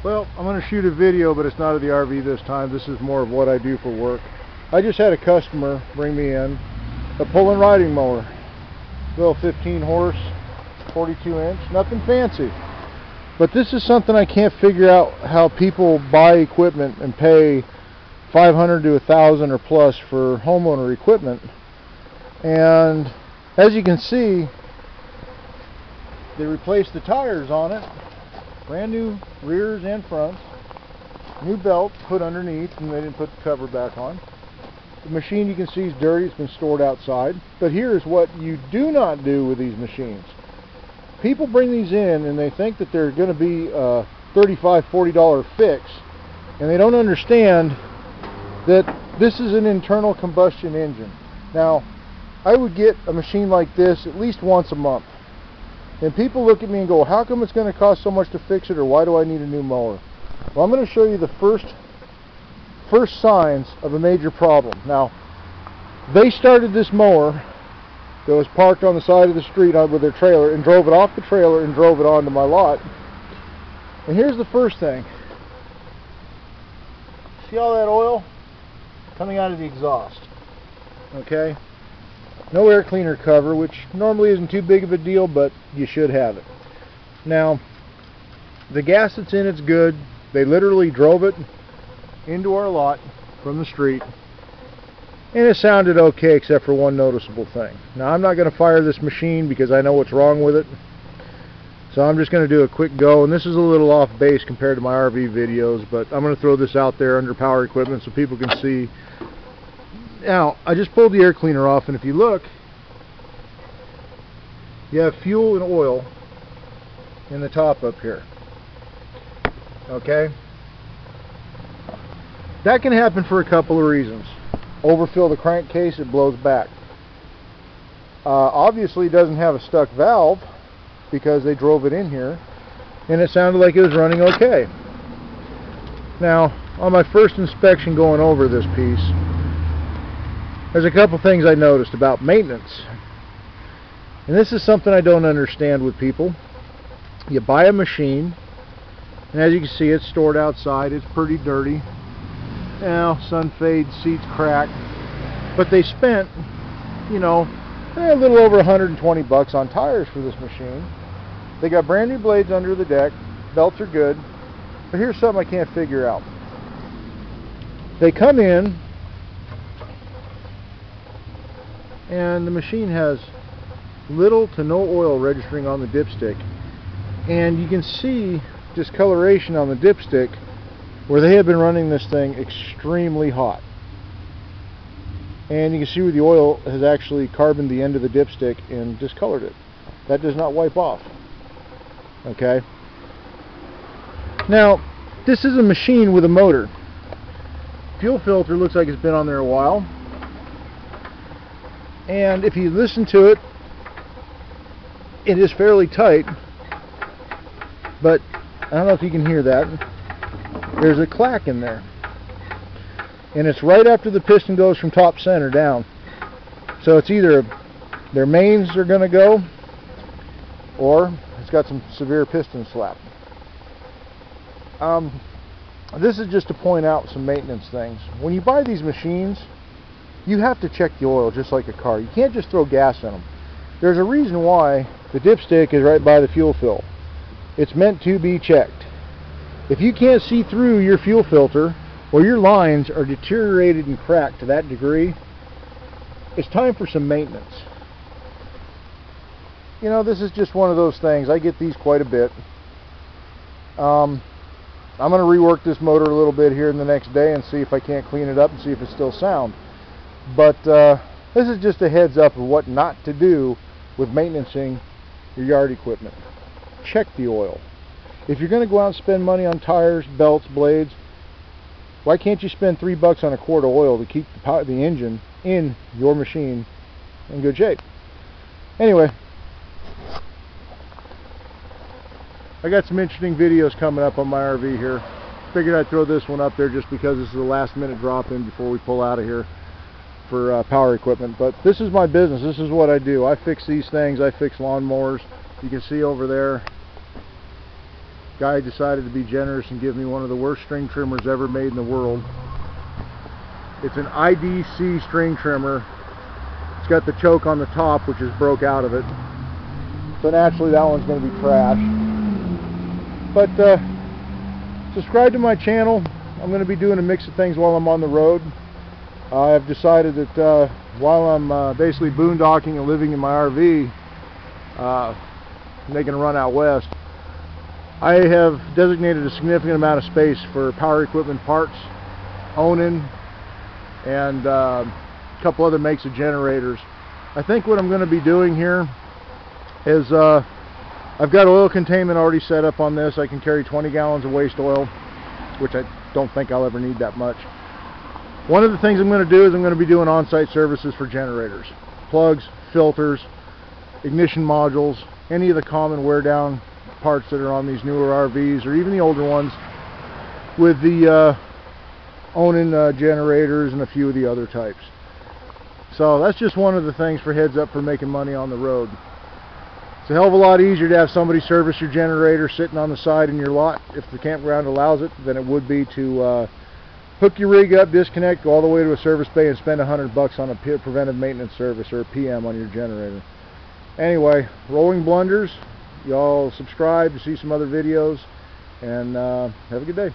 Well, I'm going to shoot a video, but it's not of the RV this time. This is more of what I do for work. I just had a customer bring me in a pull and riding mower. Little 15 horse, 42 inch, nothing fancy. But this is something I can't figure out, how people buy equipment and pay $500 to $1,000 or plus for homeowner equipment. And as you can see, they replaced the tires on it. Brand new rears and fronts, new belt put underneath, and they didn't put the cover back on. The machine, you can see, is dirty. It's been stored outside. But here's what you do not do with these machines. People bring these in and they think that they're going to be a $35, $40 fix, and they don't understand that this is an internal combustion engine. Now, I would get a machine like this at least once a month. And people look at me and go, how come it's going to cost so much to fix it, or why do I need a new mower? Well, I'm going to show you the first signs of a major problem. Now, they started this mower that was parked on the side of the street with their trailer and drove it off the trailer and drove it onto my lot. And here's the first thing. See all that oil coming out of the exhaust? Okay? No air cleaner cover, which normally isn't too big of a deal, but you should have it. Now, the gas that's in it's good. They literally drove it into our lot from the street, and it sounded okay except for one noticeable thing. Now, I'm not going to fire this machine because I know what's wrong with it, so I'm just going to do a quick go. And this is a little off base compared to my RV videos, but I'm going to throw this out there under power equipment so people can see. Now, I just pulled the air cleaner off, and if you look, you have fuel and oil in the top up here. Okay? That can happen for a couple of reasons. Overfill the crankcase, it blows back. Obviously, it doesn't have a stuck valve because they drove it in here, and it sounded like it was running okay. Now, on my first inspection going over this piece, there's a couple things I noticed about maintenance. And this is something I don't understand with people. You buy a machine, and as you can see, it's stored outside. It's pretty dirty. Now, sun fades, seats crack. But they spent, you know, a little over 120 bucks on tires for this machine. They got brand new blades under the deck. Belts are good. But here's something I can't figure out. They come in, and the machine has little to no oil registering on the dipstick, and you can see discoloration on the dipstick where they have been running this thing extremely hot, and you can see where the oil has actually carboned the end of the dipstick and discolored it. That does not wipe off. Okay, now this is a machine with a motor. Fuel filter looks like it's been on there a while. And if you listen to it, it is fairly tight, but I don't know if you can hear that. There's a clack in there, and it's right after the piston goes from top center down. So it's either their mains are going to go, or it's got some severe piston slap. This is just to point out some maintenance things. When you buy these machines, you have to check the oil just like a car. You can't just throw gas in them. There's a reason why the dipstick is right by the fuel fill. It's meant to be checked. If you can't see through your fuel filter, or your lines are deteriorated and cracked to that degree, it's time for some maintenance. You know, this is just one of those things. I get these quite a bit. I'm going to rework this motor a little bit here in the next day and see if I can't clean it up and see if it's still sound. But this is just a heads up of what not to do with maintaining your yard equipment. Check the oil. If you're going to go out and spend money on tires, belts, blades, why can't you spend $3 on a quart of oil to keep the engine in your machine in good shape? Anyway, I got some interesting videos coming up on my RV here. Figured I'd throw this one up there just because this is a last minute drop in before we pull out of here for power equipment. But this is my business. This is what I do. I fix these things. I fix lawnmowers. You can see over there Guy decided to be generous and give me one of the worst string trimmers ever made in the world. It's an IDC string trimmer. It's got the choke on the top, which is broke out of it. So naturally that one's going to be trash. But subscribe to my channel. I'm going to be doing a mix of things while I'm on the road. I've decided that while I'm basically boondocking and living in my RV, making a run out west, I have designated a significant amount of space for power equipment parts, owning, and a couple other makes of generators. I think what I'm going to be doing here is I've got oil containment already set up on this. I can carry 20 gallons of waste oil, which I don't think I'll ever need that much. One of the things I'm going to do is I'm going to be doing on-site services for generators. Plugs, filters, ignition modules, any of the common wear down parts that are on these newer RVs or even the older ones, with the owning generators and a few of the other types. So that's just one of the things for heads up for making money on the road. It's a hell of a lot easier to have somebody service your generator sitting on the side in your lot, if the campground allows it, than it would be to hook your rig up, disconnect, go all the way to a service bay and spend $100 on a preventive maintenance service or a PM on your generator. Anyway, rolling blunders. Y'all subscribe to see some other videos, and have a good day.